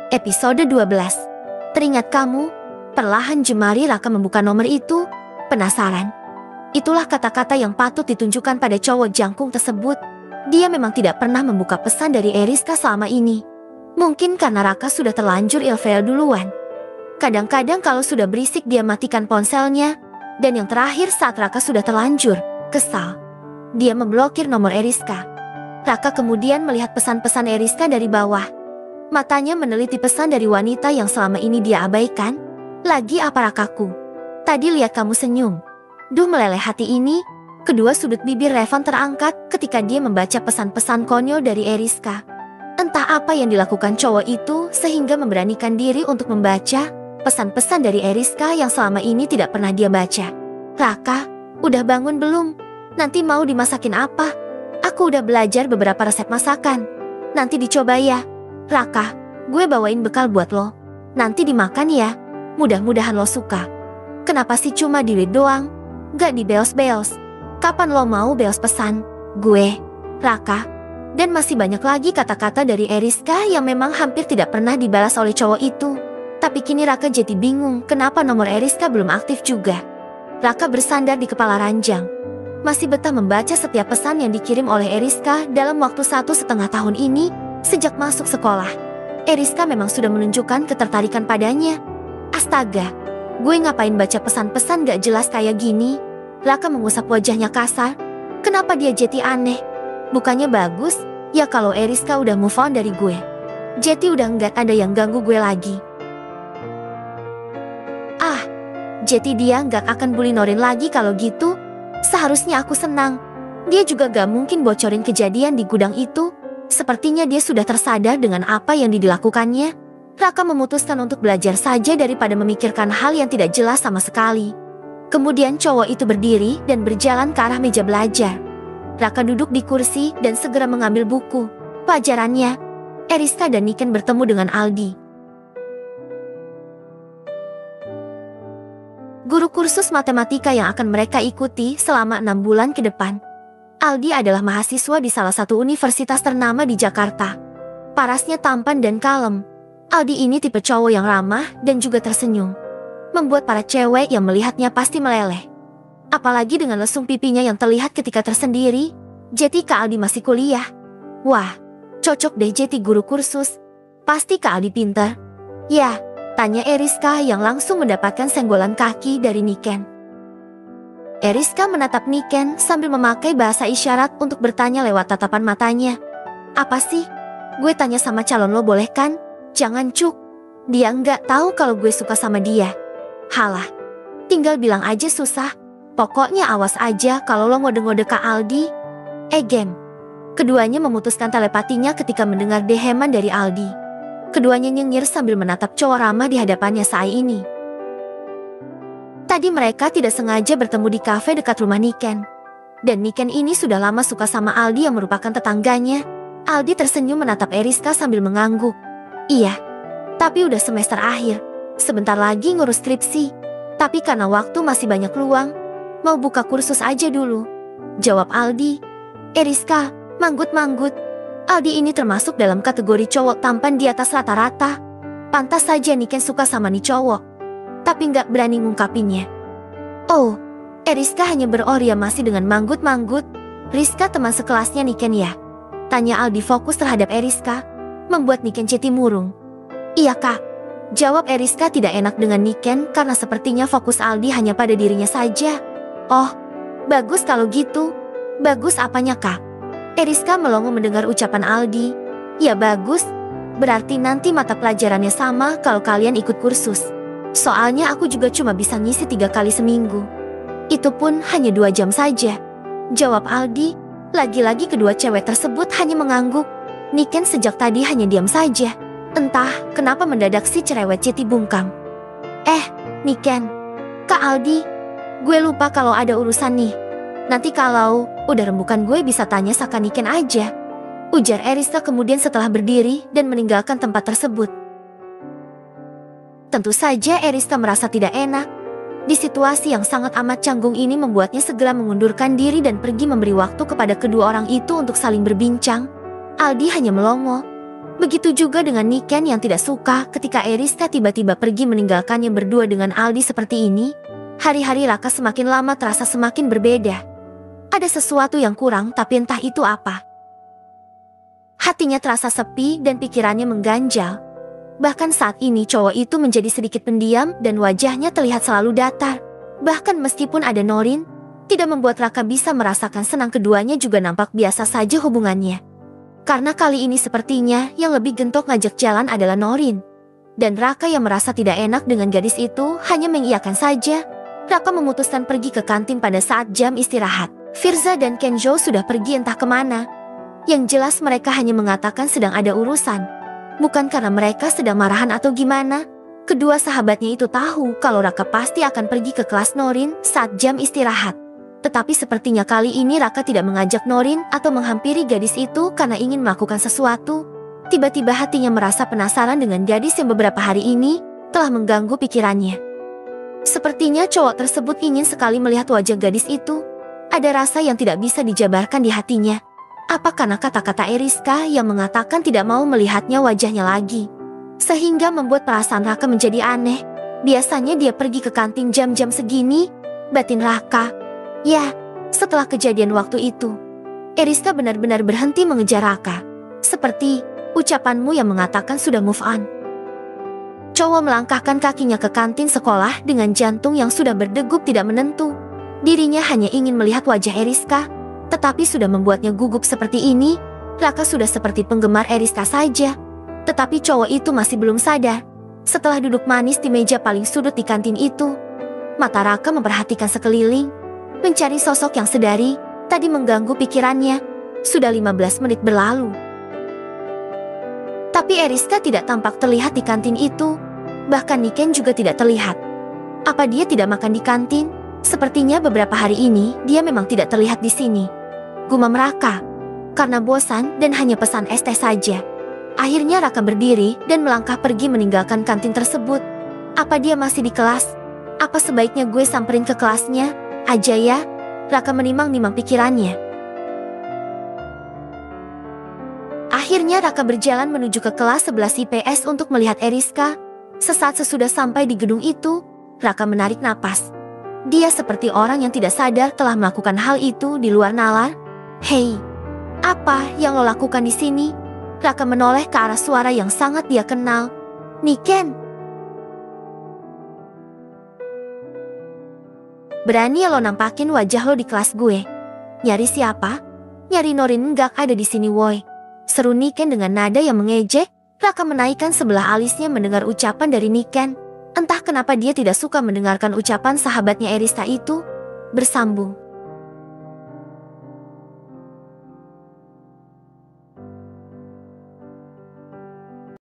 Episode 12. Teringat kamu? Perlahan jemari Raka membuka nomor itu. Penasaran? Itulah kata-kata yang patut ditunjukkan pada cowok jangkung tersebut. Dia memang tidak pernah membuka pesan dari Eriska selama ini. Mungkin karena Raka sudah terlanjur ilfeel duluan. Kadang-kadang kalau sudah berisik dia matikan ponselnya. Dan yang terakhir saat Raka sudah terlanjur kesal, dia memblokir nomor Eriska. Raka kemudian melihat pesan-pesan Eriska dari bawah. Matanya meneliti pesan dari wanita yang selama ini dia abaikan. Lagi apa Rakaku? Tadi lihat kamu senyum. Duh, meleleh hati ini. Kedua sudut bibir Revan terangkat ketika dia membaca pesan-pesan konyol dari Eriska. Entah apa yang dilakukan cowok itu sehingga memberanikan diri untuk membaca pesan-pesan dari Eriska yang selama ini tidak pernah dia baca. Raka, udah bangun belum? Nanti mau dimasakin apa? Aku udah belajar beberapa resep masakan. Nanti dicoba ya. Raka, gue bawain bekal buat lo. Nanti dimakan ya. Mudah-mudahan lo suka. Kenapa sih cuma di-read doang? Gak di-beos-beos. Kapan lo mau beos pesan? Gue, Raka. Dan masih banyak lagi kata-kata dari Eriska yang memang hampir tidak pernah dibalas oleh cowok itu. Tapi kini Raka jadi bingung kenapa nomor Eriska belum aktif juga. Raka bersandar di kepala ranjang. Masih betah membaca setiap pesan yang dikirim oleh Eriska dalam waktu 1,5 tahun ini. Sejak masuk sekolah, Eriska memang sudah menunjukkan ketertarikan padanya. Astaga, gue ngapain baca pesan-pesan gak jelas kayak gini? Raka mengusap wajahnya kasar. Kenapa dia jadi aneh? Bukannya bagus? Ya kalau Eriska udah move on dari gue. Jadi udah nggak ada yang ganggu gue lagi. Jadi dia nggak akan bully Norin lagi kalau gitu. Seharusnya aku senang. Dia juga gak mungkin bocorin kejadian di gudang itu. Sepertinya dia sudah tersadar dengan apa yang dilakukannya. Raka memutuskan untuk belajar saja daripada memikirkan hal yang tidak jelas sama sekali. Kemudian cowok itu berdiri dan berjalan ke arah meja belajar. Raka duduk di kursi dan segera mengambil buku. Pelajarannya, Eriska dan Niken bertemu dengan Aldi. Guru kursus matematika yang akan mereka ikuti selama 6 bulan ke depan. Aldi adalah mahasiswa di salah satu universitas ternama di Jakarta. Parasnya tampan dan kalem. Aldi ini tipe cowok yang ramah dan juga tersenyum. Membuat para cewek yang melihatnya pasti meleleh. Apalagi dengan lesung pipinya yang terlihat ketika tersendiri. Jadi Kak Aldi masih kuliah. Wah, cocok deh jadi guru kursus. Pasti Kak Aldi pintar. Ya, tanya Eriska yang langsung mendapatkan senggolan kaki dari Niken. Eriska menatap Niken sambil memakai bahasa isyarat untuk bertanya lewat tatapan matanya. Apa sih? Gue tanya sama calon lo boleh kan? Jangan cuk. Dia nggak tahu kalau gue suka sama dia. Halah, tinggal bilang aja susah. Pokoknya awas aja kalau lo ngode-ngode Kak Aldi. Game. Keduanya memutuskan telepatinya ketika mendengar deheman dari Aldi. Keduanya nyengir sambil menatap cowok ramah di hadapannya saat ini. Tadi mereka tidak sengaja bertemu di kafe dekat rumah Niken. Dan Niken ini sudah lama suka sama Aldi yang merupakan tetangganya. Aldi tersenyum menatap Eriska sambil mengangguk. Iya, tapi udah semester akhir. Sebentar lagi ngurus skripsi. Tapi karena waktu masih banyak luang, mau buka kursus aja dulu. Jawab Aldi. Eriska, manggut-manggut. Aldi ini termasuk dalam kategori cowok tampan di atas rata-rata. Pantas saja Niken suka sama nih cowok. Tapi nggak berani ngungkapinnya. Oh, Eriska hanya berorientasi dengan manggut-manggut. Rizka teman sekelasnya Niken ya? Tanya Aldi fokus terhadap Eriska, membuat Niken jadi murung. Iya kak, jawab Eriska tidak enak dengan Niken karena sepertinya fokus Aldi hanya pada dirinya saja. Oh, bagus kalau gitu. Bagus apanya kak? Eriska melongo mendengar ucapan Aldi. Ya bagus, berarti nanti mata pelajarannya sama kalau kalian ikut kursus. Soalnya aku juga cuma bisa ngisi 3 kali seminggu. Itu pun hanya 2 jam saja. Jawab Aldi. Lagi-lagi kedua cewek tersebut hanya mengangguk. Niken sejak tadi hanya diam saja. Entah kenapa mendadak si cerewet jadi bungkam. Niken. Kak Aldi. Gue lupa kalau ada urusan nih. Nanti kalau udah rembukan gue bisa tanya sama Niken aja. Ujar Eriska kemudian setelah berdiri dan meninggalkan tempat tersebut. Tentu saja Eriska merasa tidak enak. Di situasi yang sangat amat canggung ini membuatnya segera mengundurkan diri dan pergi memberi waktu kepada kedua orang itu untuk saling berbincang. Aldi hanya melongo. Begitu juga dengan Niken yang tidak suka ketika Eriska tiba-tiba pergi meninggalkannya berdua dengan Aldi seperti ini. Hari-hari Raka semakin lama terasa semakin berbeda. Ada sesuatu yang kurang, tapi entah itu apa. Hatinya terasa sepi dan pikirannya mengganjal. Bahkan saat ini cowok itu menjadi sedikit pendiam dan wajahnya terlihat selalu datar. Bahkan meskipun ada Norin, tidak membuat Raka bisa merasakan senang. Keduanya juga nampak biasa saja hubungannya. Karena kali ini sepertinya yang lebih gentok ngajak jalan adalah Norin. Dan Raka yang merasa tidak enak dengan gadis itu hanya mengiyakan saja. Raka memutuskan pergi ke kantin pada saat jam istirahat. Firza dan Kenjo sudah pergi entah kemana. Yang jelas mereka hanya mengatakan sedang ada urusan. Bukan karena mereka sedang marahan atau gimana. Kedua sahabatnya itu tahu kalau Raka pasti akan pergi ke kelas Norin saat jam istirahat. Tetapi sepertinya kali ini Raka tidak mengajak Norin atau menghampiri gadis itu karena ingin melakukan sesuatu. Tiba-tiba hatinya merasa penasaran dengan gadis yang beberapa hari ini telah mengganggu pikirannya. Sepertinya cowok tersebut ingin sekali melihat wajah gadis itu. Ada rasa yang tidak bisa dijabarkan di hatinya. Apa karena kata-kata Eriska yang mengatakan tidak mau melihatnya wajahnya lagi? Sehingga membuat perasaan Raka menjadi aneh. Biasanya dia pergi ke kantin jam-jam segini. Batin Raka. Ya, setelah kejadian waktu itu, Eriska benar-benar berhenti mengejar Raka. Seperti ucapanmu yang mengatakan sudah move on. Cowok melangkahkan kakinya ke kantin sekolah dengan jantung yang sudah berdegup tidak menentu. Dirinya hanya ingin melihat wajah Eriska, tetapi sudah membuatnya gugup seperti ini. Raka sudah seperti penggemar Eriska saja. Tetapi cowok itu masih belum sadar. Setelah duduk manis di meja paling sudut di kantin itu, mata Raka memperhatikan sekeliling, mencari sosok yang sedari, tadi mengganggu pikirannya. Sudah 15 menit berlalu. Tapi Eriska tidak tampak terlihat di kantin itu. Bahkan Niken juga tidak terlihat. Apa dia tidak makan di kantin? Sepertinya beberapa hari ini dia memang tidak terlihat di sini. Gumam Raka. Karena bosan dan hanya pesan es teh saja. Akhirnya Raka berdiri dan melangkah pergi meninggalkan kantin tersebut. Apa dia masih di kelas? Apa sebaiknya gue samperin ke kelasnya aja ya? Raka menimang-nimang pikirannya. Akhirnya Raka berjalan menuju ke kelas 11 IPS untuk melihat Eriska. Sesaat sesudah sampai di gedung itu, Raka menarik napas. Dia seperti orang yang tidak sadar telah melakukan hal itu di luar nalar. Hei, apa yang lo lakukan di sini? Raka menoleh ke arah suara yang sangat dia kenal. Niken. Berani lo nampakin wajah lo di kelas gue. Nyari siapa? Nyari Norin enggak ada di sini woi. Seru Niken dengan nada yang mengejek. Raka menaikkan sebelah alisnya mendengar ucapan dari Niken. Entah kenapa dia tidak suka mendengarkan ucapan sahabatnya Eriska itu. Bersambung.